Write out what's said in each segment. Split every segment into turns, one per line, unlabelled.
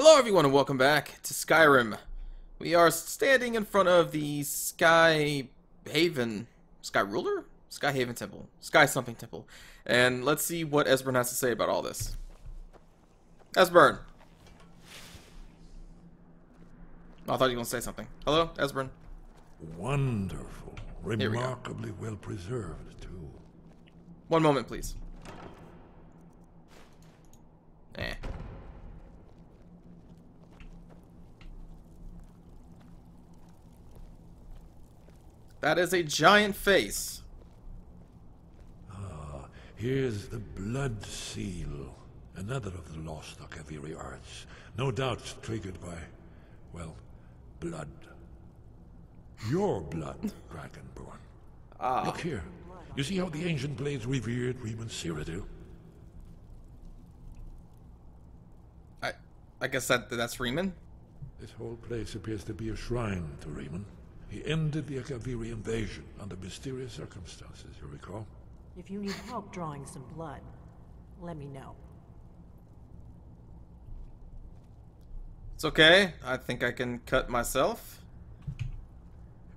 Hello everyone and welcome back to Skyrim. We are standing in front of the Sky Haven Temple. Sky something temple. And let's see what Esbern has to say about all this. Esbern! I thought you were going to say something. Hello, Esbern?
Wonderful. Remarkably well preserved, too.
One moment, please. That is a giant face.
Ah, here's the blood seal. Another of the lost Akaviri arts. No doubt triggered by, well, blood. Your blood, Dragonborn. Look here. You see how the ancient blades revered Riemann Cyrodiil?
I guess that's Riemann?
This whole place appears to be a shrine to Riemann. He ended the Akaviri invasion under mysterious circumstances, you recall?
If you need help drawing some blood, let me know.
It's okay. I think I can cut myself.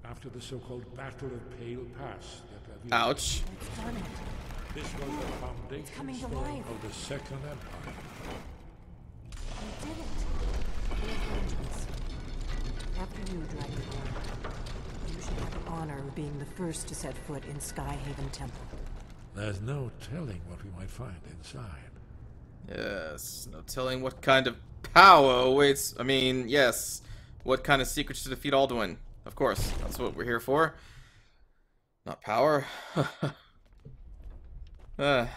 After the so-called Battle of Pale Pass, the Akaviri...
Ouch.
It's done it.
This was the foundation
coming to
stone
life.
of the Second Empire.
You did it. The apprentice. After you, Dragonborn. You should have the honor of being the first to set foot in Sky Haven Temple.
There's no telling what we might find inside.
Yes, no telling what kind of power awaits. I mean, yes, what kind of secrets to defeat Alduin. Of course, that's what we're here for. Not power. Thank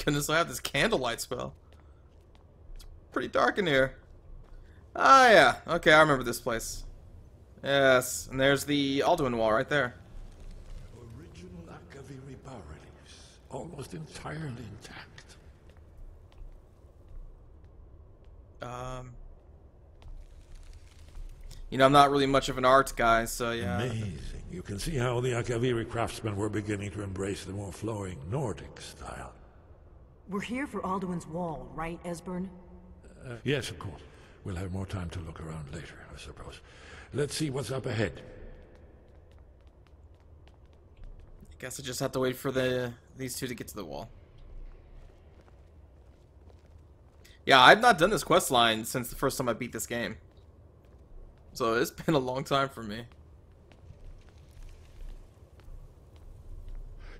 goodness I have this candlelight spell. It's pretty dark in here. Ah, yeah. Okay, I remember this place. Yes, and there's the Alduin wall right there.
Original Akaviri bas-reliefs, almost entirely intact.
You know, I'm not really much of an art guy, so yeah.
Amazing. You can see how the Akaviri craftsmen were beginning to embrace the more flowing Nordic style.
We're here for Alduin's wall, right, Esbern?
Yes, of course. We'll have more time to look around later, I suppose. Let's see what's up ahead.
I guess I just have to wait for these two to get to the wall. Yeah, I've not done this quest line since the first time I beat this game. So it's been a long time for me.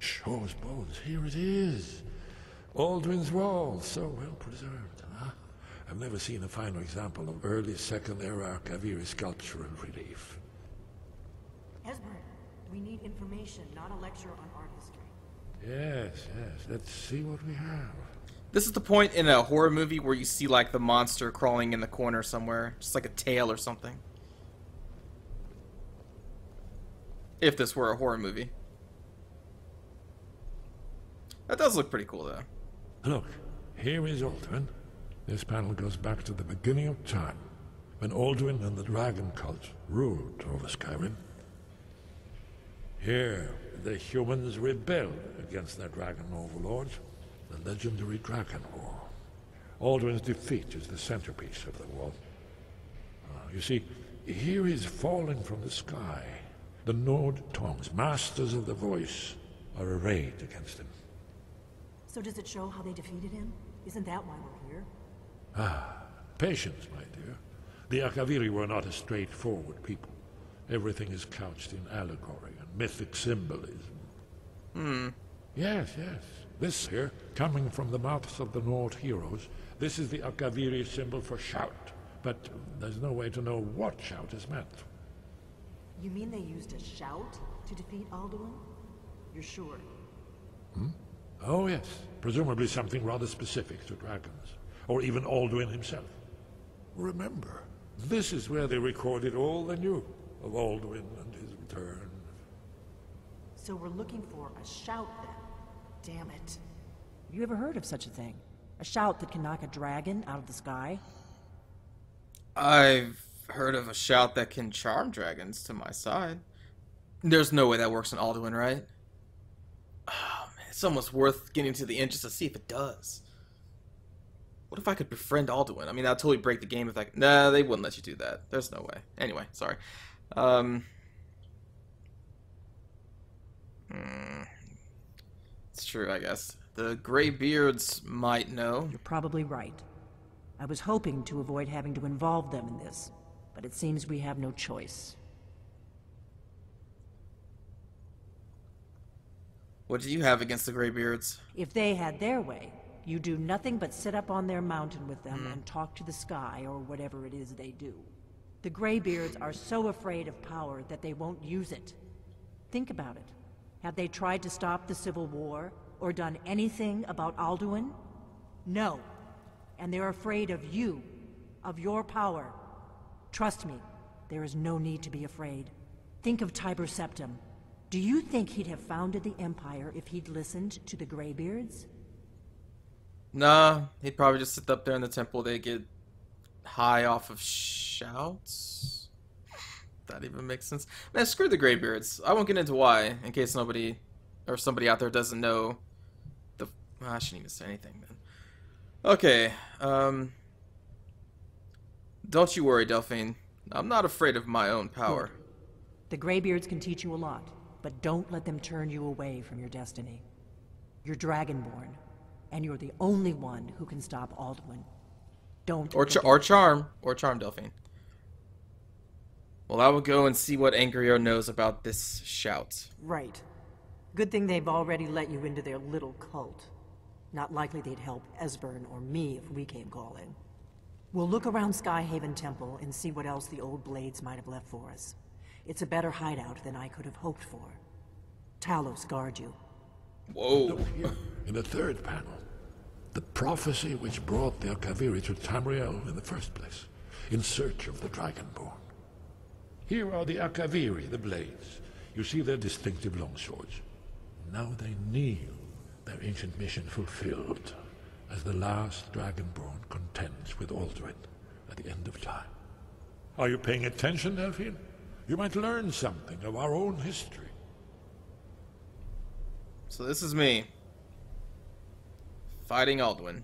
Shaw's bones, here it is. Alduin's wall, so well preserved, huh? I've never seen a finer example of early Second-era Akaviri sculptural relief.
Esbern, we need information, not a lecture on art history.
Yes, yes. Let's see what we have.
This is the point in a horror movie where you see like the monster crawling in the corner somewhere, just like a tail or something. If this were a horror movie. That does look pretty cool though.
Look, here is Alduin. This panel goes back to the beginning of time, when Alduin and the dragon cult ruled over Skyrim. Here, the humans rebelled against their dragon overlords, the legendary Dragon War. Alduin's defeat is the centerpiece of the wall. You see, here he's falling from the sky. The Nord tongues, masters of the voice, are arrayed against him.
So does it show how they defeated him? Isn't that why we're here?
Ah, patience, my dear. The Akaviri were not a straightforward people. Everything is couched in allegory and mythic symbolism. Yes, yes. This here, coming from the mouths of the Nord heroes, this is the Akaviri symbol for shout. But there's no way to know what shout is meant.
You mean they used a shout to defeat Alduin? You're sure?
Oh, yes. Presumably something rather specific to dragons. Or even Alduin himself. Remember, this is where they recorded all they knew of Alduin and his return.
So we're looking for a shout then. Damn it. You ever heard of such a thing? A shout that can knock a dragon out of the sky?
I've heard of a shout that can charm dragons to my side. There's no way that works in Alduin, right? Oh, man, it's almost worth getting to the end just to see if it does. What if I could befriend Alduin? I mean, that'd totally break the game if I could. Nah, they wouldn't let you do that. There's no way. Anyway, sorry. It's true, I guess. The Greybeards might know.
You're probably right. I was hoping to avoid having to involve them in this, but it seems we have no choice.
What do you have against the Greybeards?
If they had their way, you do nothing but sit up on their mountain with them and talk to the sky or whatever it is they do. The Greybeards are so afraid of power that they won't use it. Think about it. Have they tried to stop the Civil War or done anything about Alduin? No. And they're afraid of you, of your power. Trust me, there is no need to be afraid. Think of Tiber Septim. Do you think he'd have founded the Empire if he'd listened to the Greybeards?
Nah, he'd probably just sit up there in the temple. They get high off of shouts. That even makes sense. Man, screw the Greybeards. I won't get into why, in case nobody or somebody out there doesn't know. I shouldn't even say anything, man. Okay, don't you worry, Delphine. I'm not afraid of my own power.
Good. The Greybeards can teach you a lot, but don't let them turn you away from your destiny. You're Dragonborn, and you're the only one who can stop Alduin. Don't.
Or charm, Delphine. Well, I will go and see what Angrier knows about this shout.
Right. Good thing they've already let you into their little cult. Not likely they'd help Esbern or me if we came calling. We'll look around Skyhaven Temple and see what else the old blades might have left for us. It's a better hideout than I could have hoped for. Talos guard you.
Whoa.
Look here, in the third panel. The prophecy which brought the Akaviri to Tamriel in the first place, in search of the Dragonborn. Here are the Akaviri, the blades. You see their distinctive longswords. Now they kneel, their ancient mission fulfilled, as the last Dragonborn contends with Aldrin at the end of time. Are you paying attention, Delphine? You might learn something of our own history.
So this is me. Fighting Alduin.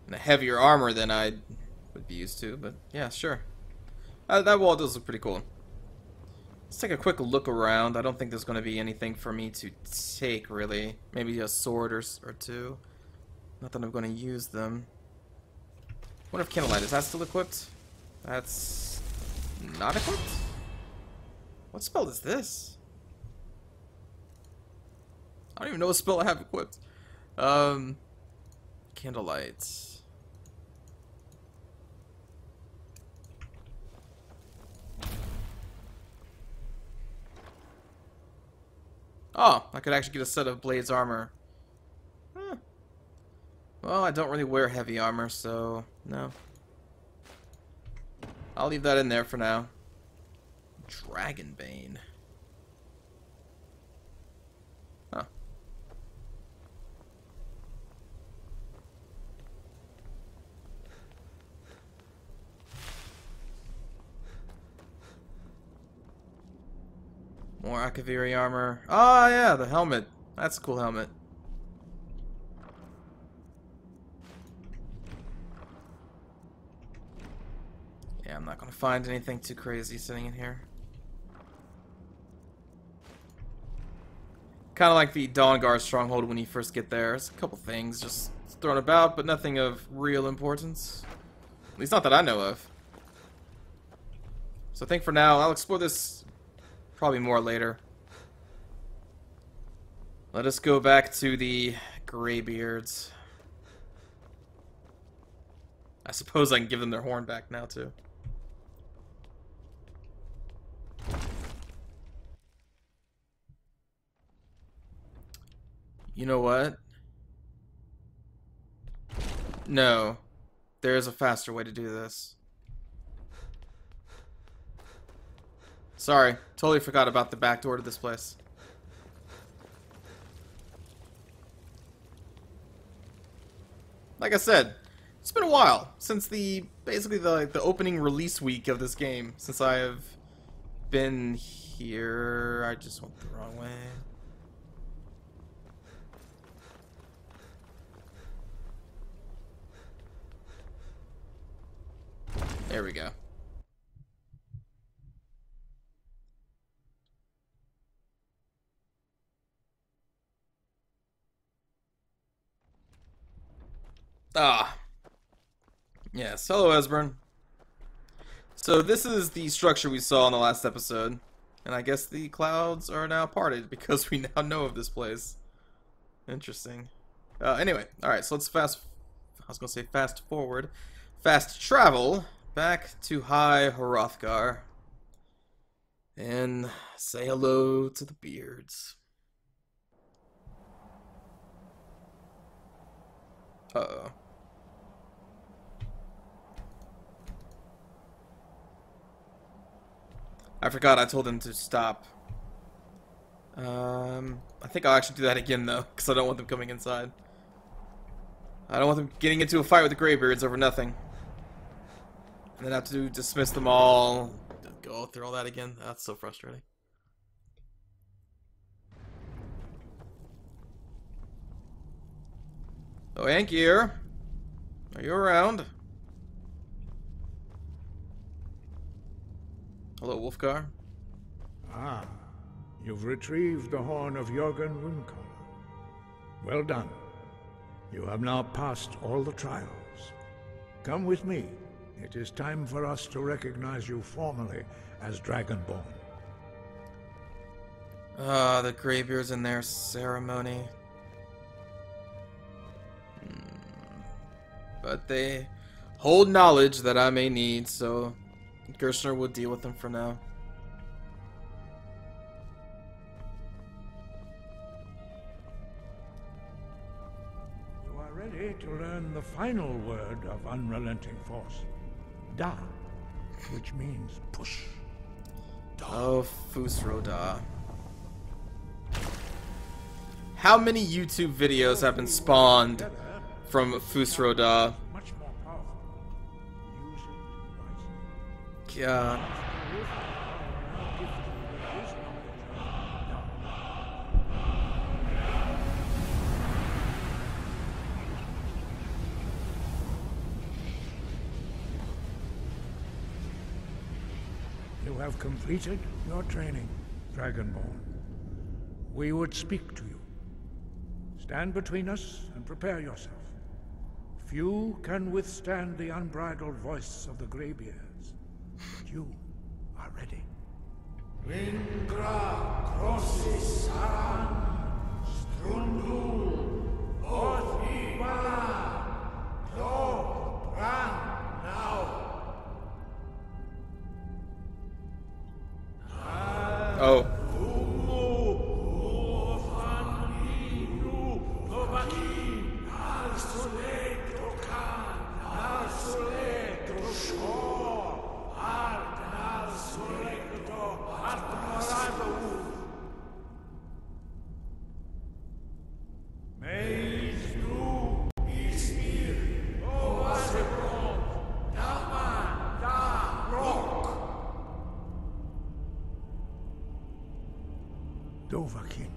In a heavier armor than I would be used to, but yeah, sure. That wall does look pretty cool. Let's take a quick look around. I don't think there's going to be anything for me to take, really. Maybe a sword or two. Not that I'm going to use them. What if Candlelight? Is that still equipped? That's not equipped? What spell is this? I don't even know what spell I have equipped. Candlelight. Oh, I could actually get a set of Blades armor. Huh. Well, I don't really wear heavy armor, so no. I'll leave that in there for now. Dragonbane. Huh. More Akaviri armor. Oh, yeah, the helmet. That's a cool helmet. Yeah, I'm not going to find anything too crazy sitting in here. Kind of like the Dawnguard stronghold when you first get there. There's a couple things just thrown about, but nothing of real importance. At least not that I know of. So I think for now, I'll explore this probably more later. Let us go back to the Greybeards. I suppose I can give them their horn back now, too. You know what? No. There is a faster way to do this. Sorry, totally forgot about the back door to this place. Like I said, it's been a while since basically the opening release week of this game, since I have been here. I just went the wrong way. There we go. Ah. Yes, hello Esbern. So this is the structure we saw in the last episode. And I guess the clouds are now parted because we now know of this place. Interesting. Anyway, alright, so let's fast forward. Fast travel back to High Hrothgar. And say hello to the beards. Uh-oh. I forgot I told him to stop. I think I'll actually do that again, though, because I don't want them coming inside. I don't want them getting into a fight with the Greybeards over nothing. And then have to dismiss them all. Go through all that again. That's so frustrating. Oh, Ankier. Are you around? Hello, Wolfgar.
Ah, you've retrieved the horn of Jörgen Windcaller. Well done. You have now passed all the trials. Come with me. It is time for us to recognize you formally as Dragonborn.
Ah, the Greybeards in their ceremony. But they hold knowledge that I may need, so Gershner will deal with them for now.
You are ready to learn the final word of unrelenting force. Da, which means push.
Oh, Fusroda. How many YouTube videos have been spawned from Fusroda?
Much more powerful. Use it wisely.
God.
You have completed your training, Dragonborn. We would speak to you. Stand between us and prepare yourself. Few can withstand the unbridled voice of the Greybeards, but you are ready. Vingra Crossis Strundul Orthibala Clog Brand now.
Oh.
Dovahkiin.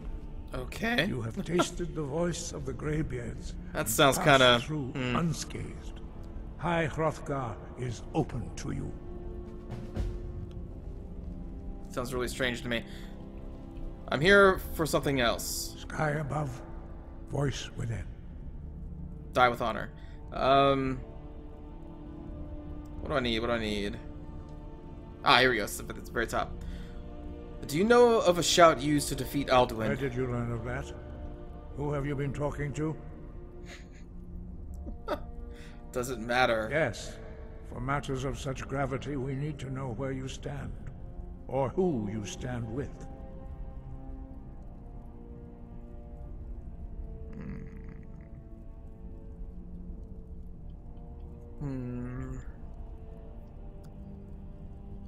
Okay.
You have tasted the voice of the Greybeards.
That sounds
Passed
kind of
through unscathed. High Hrothgar is open to you.
sounds really strange to me. I'm here for something else.
Sky above, voice within.
Die with honor. What do I need? What do I need? Ah, here we go. It's at the very top. Do you know of a shout used to defeat
Where
Alduin?
did you learn of that? Who have you been talking to?
Doesn't matter.
Yes. For matters of such gravity, we need to know where you stand. Or who you stand with.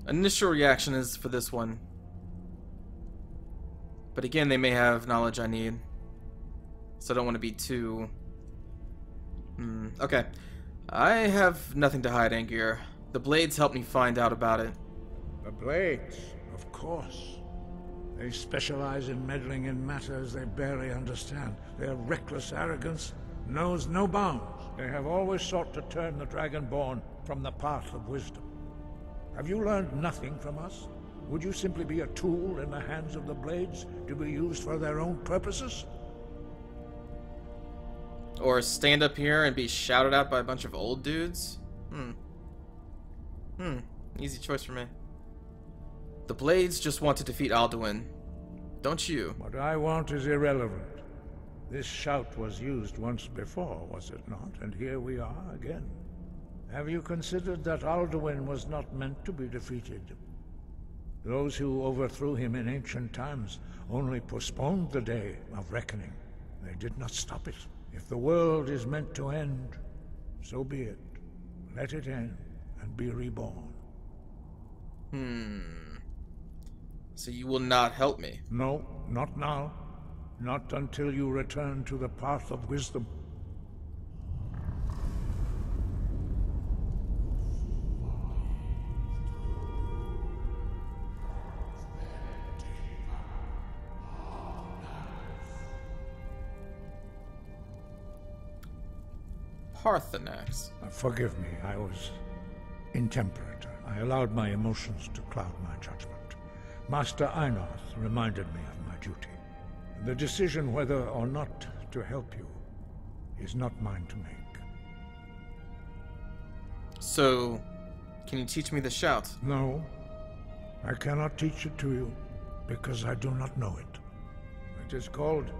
Initial reaction is for this one. But again, they may have knowledge I need. So I don't want to be too... Okay. I have nothing to hide, Angier. The Blades helped me find out about it.
The Blades, of course. They specialize in meddling in matters they barely understand. Their reckless arrogance knows no bounds. They have always sought to turn the Dragonborn from the path of wisdom. Have you learned nothing from us? Would you simply be a tool in the hands of the Blades to be used for their own purposes?
Or stand up here and be shouted at by a bunch of old dudes? Easy choice for me. The Blades just want to defeat Alduin. Don't you?
What I want is irrelevant. This shout was used once before, was it not? And here we are again. Have you considered that Alduin was not meant to be defeated? Those who overthrew him in ancient times only postponed the day of reckoning. They did not stop it. If the world is meant to end, so be it. Let it end and be reborn.
So you will not help me?
No, not now. Not until you return to the path of wisdom.
Paarthurnax.
Forgive me, I was intemperate. I allowed my emotions to cloud my judgment. Master Einarth reminded me of my duty. The decision whether or not to help you is not mine to make.
So, can you teach me the shout?
No, I cannot teach it to you, because I do not know it. It is called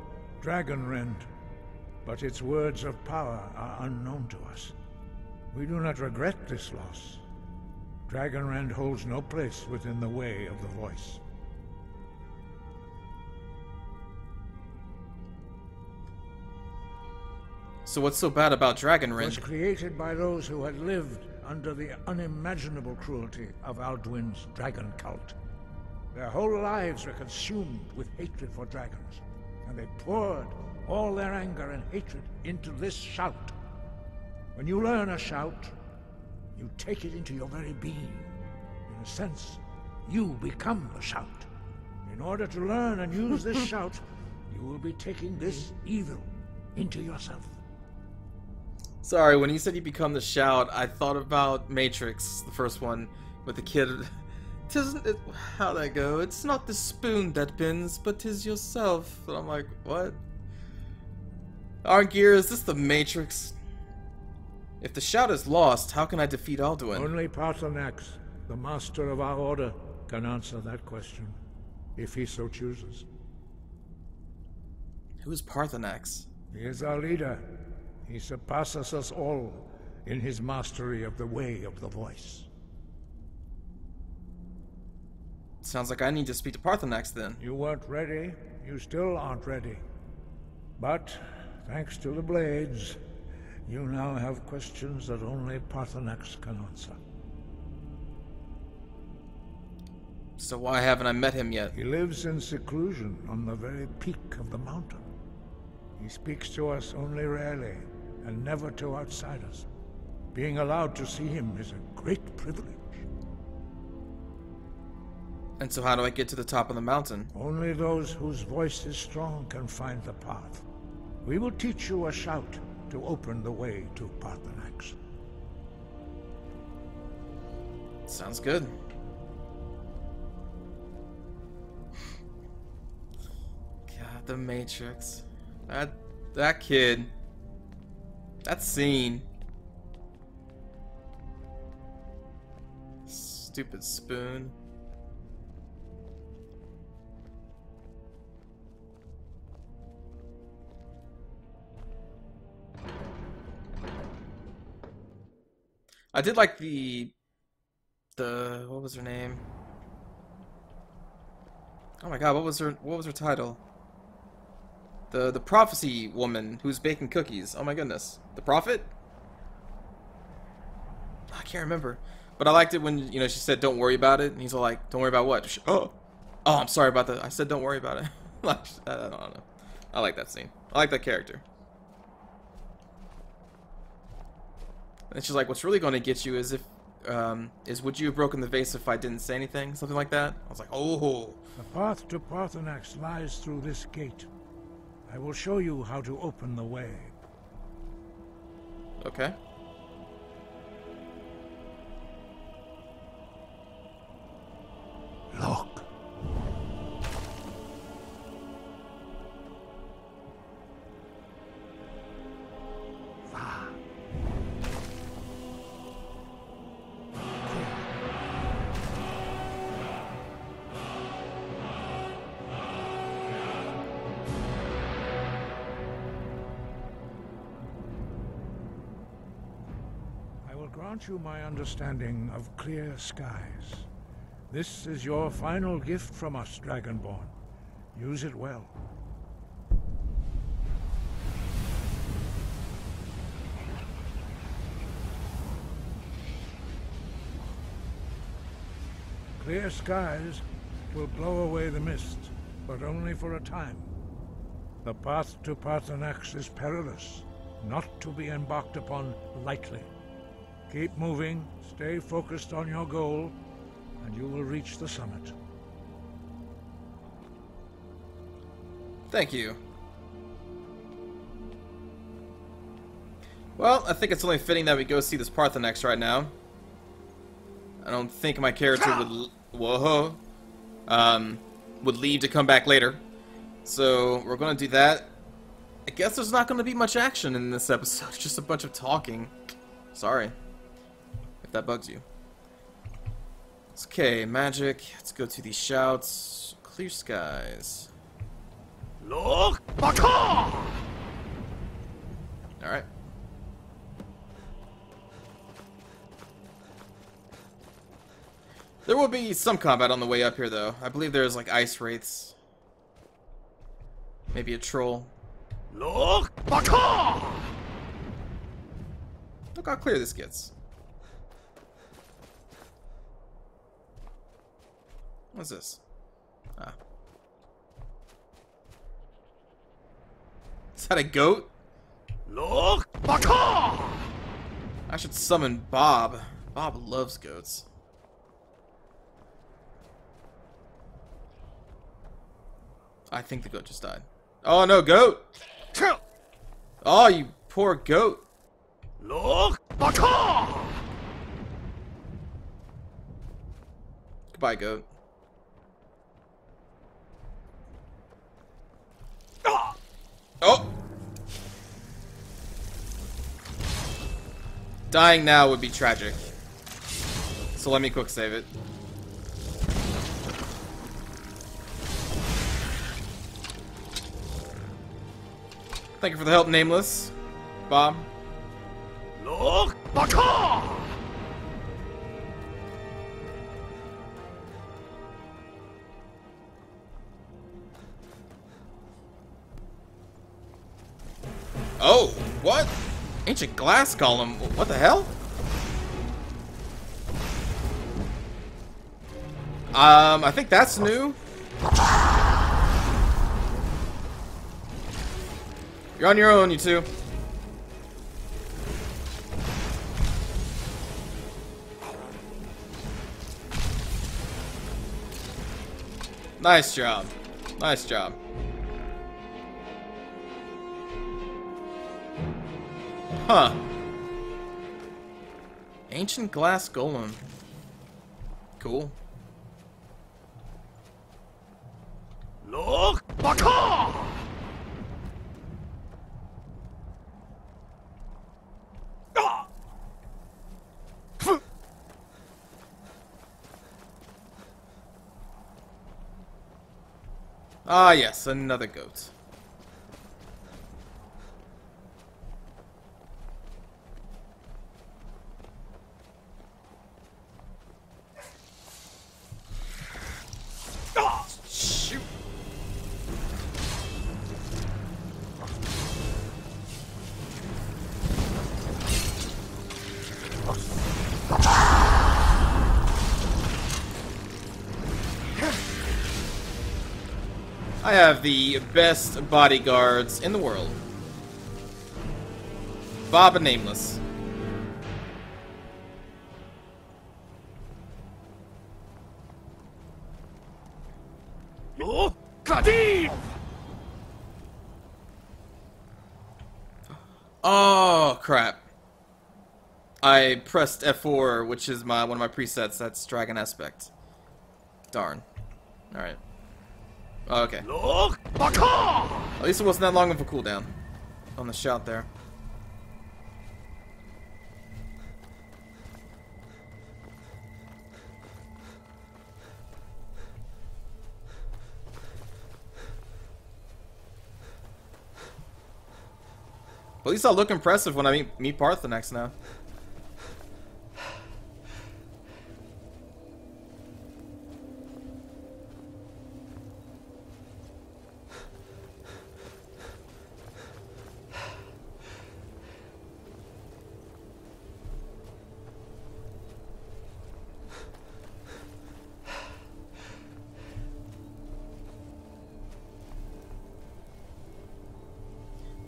Dragon Rend, but its words of power are unknown to us. We do not regret this loss. Dragon Rend holds no place within the way of the voice.
So what's so bad about Dragon
It was
Rend?
created by those who had lived under the unimaginable cruelty of Alduin's dragon cult. Their whole lives were consumed with hatred for dragons, and they poured all their anger and hatred into this shout. When you learn a shout, you take it into your very being. In a sense, you become the shout. In order to learn and use this shout, you will be taking this evil into yourself.
Sorry, when you said you become the shout, I thought about Matrix, the first one, with the kid. Tisn't it how that go? It's not the spoon that bends, but 'tis yourself. And I'm like, what? Argeir, is this the Matrix? If the shout is lost, how can I defeat Alduin?
Only Paarthurnax, the master of our order, can answer that question, if he so chooses.
Who is Paarthurnax?
He is our leader. He surpasses us all in his mastery of the way of the voice.
Sounds like I need to speak to Paarthurnax then.
You weren't ready. You still aren't ready. But, thanks to the Blades, you now have questions that only Paarthurnax can answer.
So why haven't I met him yet?
He lives in seclusion on the very peak of the mountain. He speaks to us only rarely, and never to outsiders. Being allowed to see him is a great privilege.
And so how do I get to the top of the mountain?
Only those whose voice is strong can find the path. We will teach you a shout to open the way to Paarthurnax.
Sounds good. God, the Matrix. That kid. That scene. Stupid spoon. I did like the what was her name? Oh my god, what was her title? The prophecy woman who's baking cookies. Oh my goodness. The prophet? I can't remember. But I liked it when, you know, she said don't worry about it, and he's all like, don't worry about what? Oh, I'm sorry about that. I said don't worry about it. I don't know. I like that scene. I like that character. And she's like, what's really going to get you is would you have broken the vase if I didn't say anything? Something like that. I was like, oh.
The path to Paarthurnax lies through this gate. I will show you how to open the way.
Okay.
grant you my understanding of clear skies. This is your final gift from us, Dragonborn. Use it well. Clear skies will blow away the mist, but only for a time. The path to Paarthurnax is perilous, not to be embarked upon lightly. Keep moving, stay focused on your goal, and you will reach the summit.
Thank you. Well, I think it's only fitting that we go see this Paarthurnax right now. I don't think my character would leave to come back later. So we're gonna do that. I guess there's not gonna be much action in this episode, just a bunch of talking. Sorry if that bugs you. It's okay, magic. Let's go to these shouts. Clear skies. Look, Alright. There will be some combat on the way up here, though. I believe there's, like, ice wraiths. Maybe a troll. Look how clear this gets. What's this? Ah. Is that a goat? Look! I should summon Bob. Bob loves goats. I think the goat just died. Oh no, goat! Oh, you poor goat. Look! Goodbye, goat. Oh! Dying now would be tragic. So let me quick save it. Thank you for the help, Nameless. Bob. Look! Oh, what? Ancient glass golem. What the hell? I think that's new. You're on your own, you two. Nice job. Nice job. Huh. Ancient glass golem. Cool. Look! Ah, yes, another goat. Shoot. I have the best bodyguards in the world. Bob and Nameless. Oh, Kadim! Oh, crap. I pressed F4, which is one of my presets. That's Dragon Aspect. Darn. Alright. Okay. At least it wasn't that long of a cooldown on the shout there. At least I'll look impressive when I meet Paarthurnax now.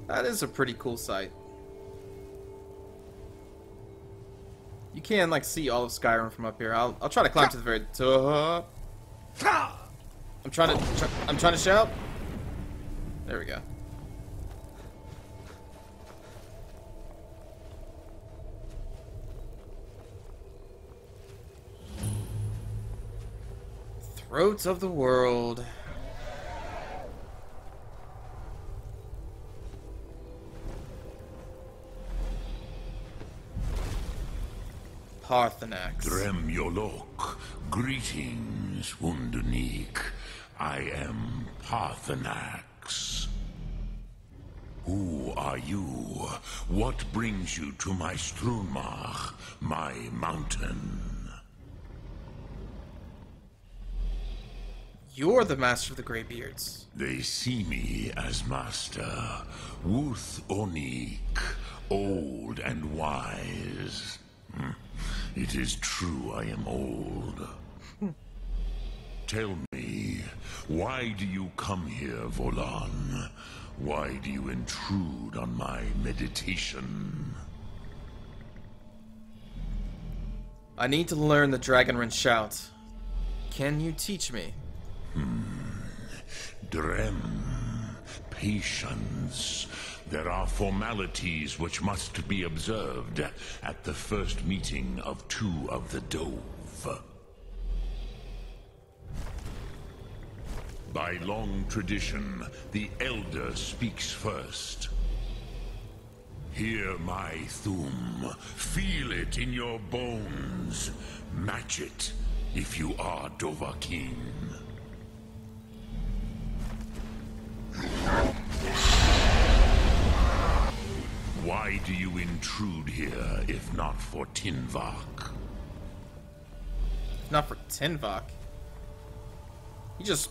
That is a pretty cool sight. You can like see all of Skyrim from up here. I'll try to climb to the very top. I'm trying to shout. There we go. Throats of the world. Paarthurnax.
Drem Yolok, greetings, Wunderneek. I am Paarthurnax. Who are you? What brings you to my Strunmach, my mountain?
You're the master of the Greybeards.
They see me as master, Wuth Onik, old and wise. It is true I am old. Tell me, why do you come here, Volan? Why do you intrude on my meditation?
I need to learn the Dragonrend shout. Can you teach me?
Drem, patience. There are formalities which must be observed at the first meeting of two of the Dove. By long tradition, the Elder speaks first. Hear my Thum. Feel it in your bones. Match it if you are Dovahkiin. Why do you intrude here, if not for Tinvak?
Not for Tinvak. He just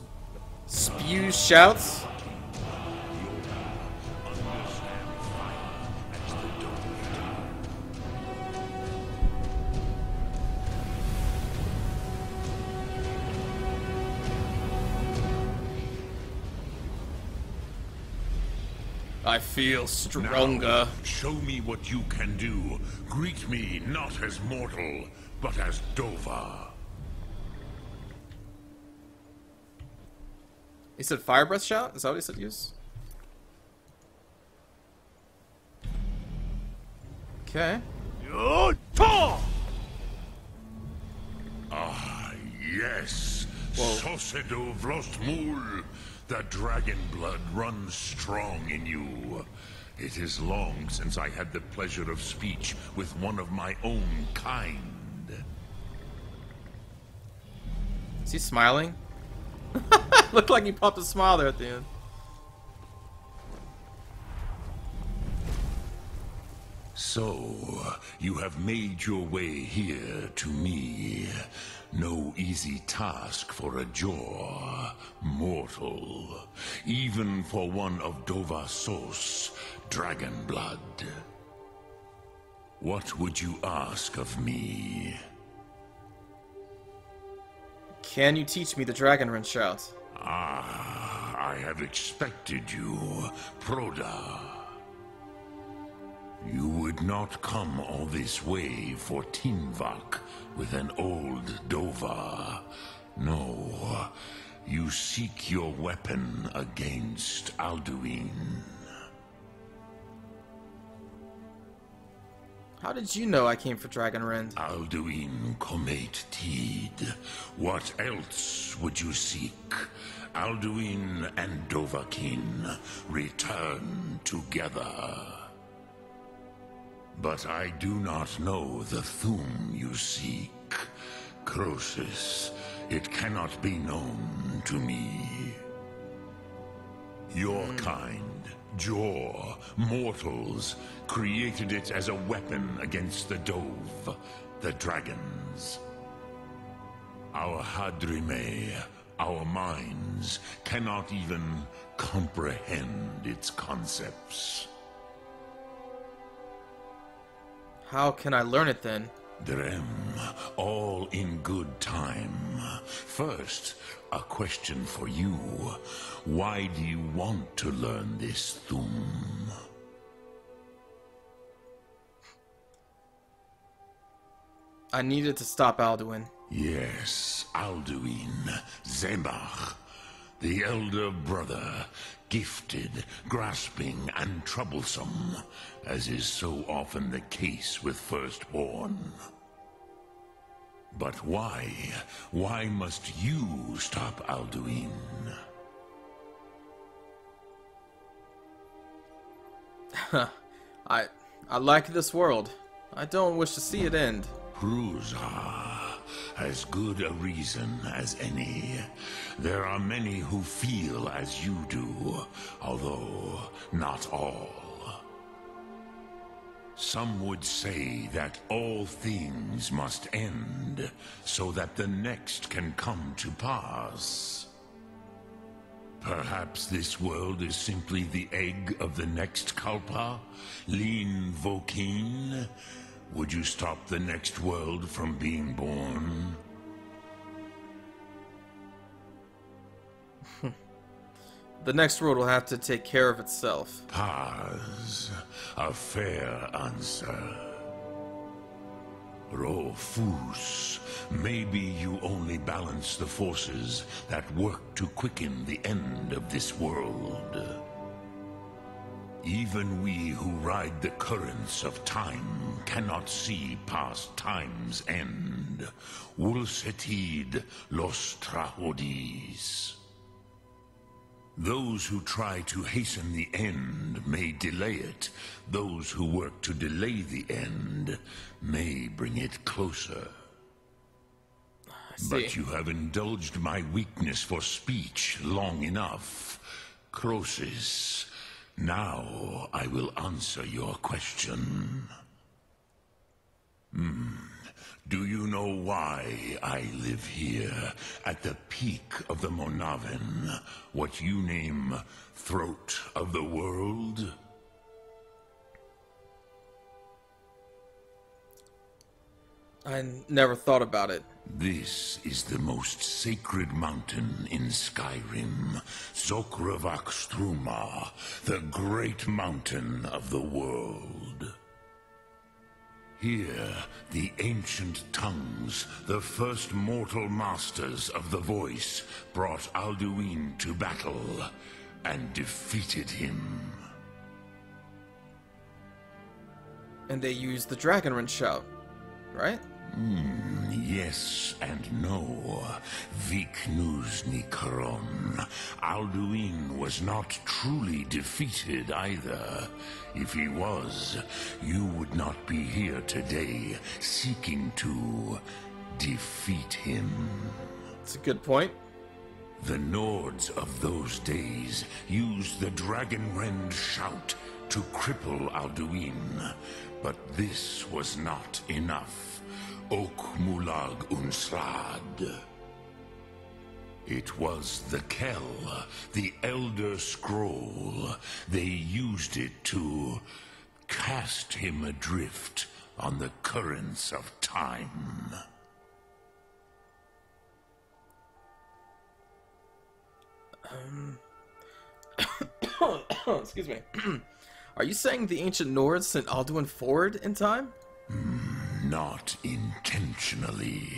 spews shouts. I feel stronger.
Now, show me what you can do. Greet me not as mortal, but as Dova.
He said fire breath shout? Is that what he said use? Okay.
Ah, yes.
Whoa.
Sosedo Vrostmul. The dragon blood runs strong in you. It is long since I had the pleasure of speech with one of my own kind.
Is he smiling? Looked like he popped a smile there at the end.
So, you have made your way here to me. No easy task for a Jor, mortal. Even for one of Dovasos, dragon blood. What would you ask of me?
Can you teach me the Dragonrend shout?
Ah, I have expected you, Proda. You would not come all this way for Tinvak with an old Dova. No, you seek your weapon against Alduin.
How did you know I came for Dragonrend?
Alduin Comate Teed. What else would you seek? Alduin and Dovahkiin return together. But I do not know the Thum you seek. Croesus, it cannot be known to me. Your kind, Jor, mortals, created it as a weapon against the Dove, the dragons. Our Hadrime, our minds, cannot even comprehend its concepts.
How can I learn it then?
Drem, all in good time. First, a question for you. Why do you want to learn this Thum?
I needed to stop Alduin.
Yes, Alduin, Zemach, the elder brother, gifted, grasping, and troublesome, as is so often the case with Firstborn. But why? Why must you stop Alduin?
I like this world. I don't wish to see it end.
Prusa, as good a reason as any. There are many who feel as you do, although not all. Some would say that all things must end, so that the next can come to pass. Perhaps this world is simply the egg of the next Kalpa, Lin Vokin. Would you stop the next world from being born?
The next world will have to take care of itself.
Paz, a fair answer. Rofus, maybe you only balance the forces that work to quicken the end of this world. Even we who ride the currents of time cannot see past time's end. Wulsetid los trahodis. Those who try to hasten the end may delay it. Those who work to delay the end may bring it closer. But you have indulged my weakness for speech long enough. Croesus, now I will answer your question. Do you know why I live here, at the peak of the Monaven, what you name Throat of the World?
I never thought about it.
This is the most sacred mountain in Skyrim, Zokravak Struma, the great mountain of the world. Here, the ancient tongues, the first mortal masters of the voice, brought Alduin to battle and defeated him.
And they used the Dragonrend shout, right?
Yes and no. Viknusni Karon. Alduin was not truly defeated either. If he was, you would not be here today seeking to defeat him.
That's a good point.
The Nords of those days used the Dragonrend shout to cripple Alduin, but this was not enough. Ok Mulag Unslad. It was the Kell, the Elder Scroll. They used it to cast him adrift on the currents of time.
Excuse me. Are you saying the ancient Nords sent Alduin forward in time?
Not intentionally.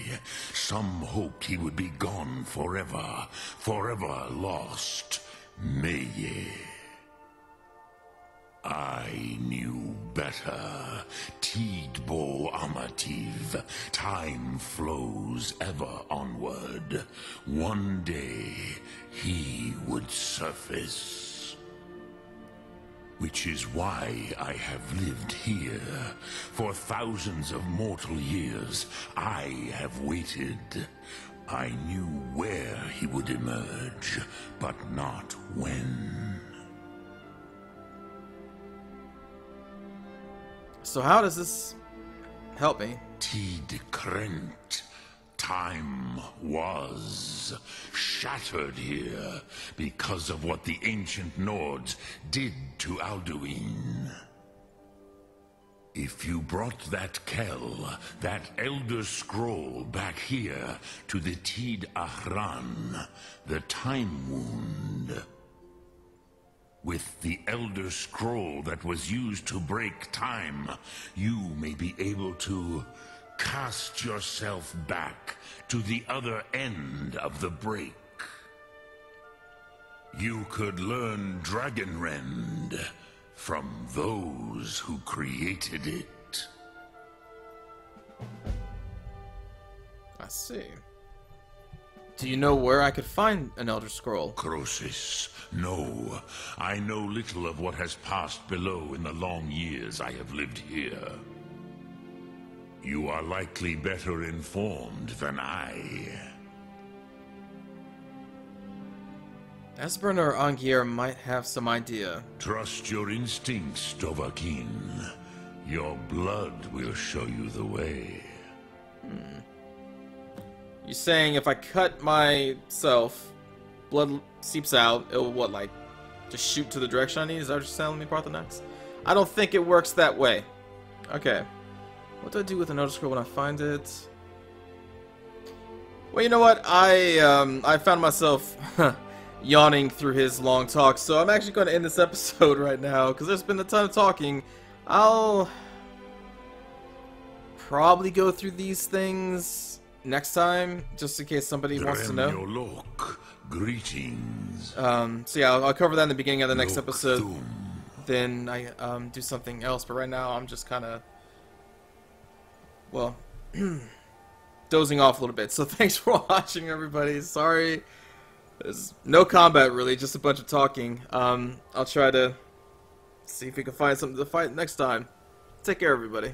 Some hoped he would be gone forever, forever lost. Meye. I knew better. Tidbo Amativ. Time flows ever onward. One day, he would surface. Which is why I have lived here. For thousands of mortal years, I have waited. I knew where he would emerge, but not when.
So how does this help me?
Tid Krent. Time was shattered here because of what the ancient Nords did to Alduin. If you brought that Kell, that Elder Scroll, back here to the Tid Ahran, the Time Wound. With the Elder Scroll that was used to break time, you may be able to cast yourself back to the other end of the break. You could learn Dragonrend from those who created it.
I see. Do you know where I could find an Elder Scroll?
Croesus, no. I know little of what has passed below in the long years I have lived here. You are likely better informed than I.
Esbern or Angier might have some idea.
Trust your instincts, Dovahkiin. Your blood will show you the way.
You saying if I cut myself, blood seeps out, it'll what, like, just shoot to the direction I need? Is that what you're telling me, Paarthurnax? I don't think it works that way. Okay. What do I do with an Elder Scroll when I find it? Well, you know what? I found myself yawning through his long talk, so I'm actually going to end this episode right now, because there's been a ton of talking. I'll probably go through these things next time, just in case somebody wants to know.
Dremyolok, greetings.
So yeah, I'll cover that in the beginning of the next episode.
Lokthum.
Then I do something else, but right now I'm just kind of, well, dozing off a little bit. So thanks for watching, everybody. Sorry, there's no combat really, just a bunch of talking. I'll try to see if we can find something to fight next time. Take care, everybody.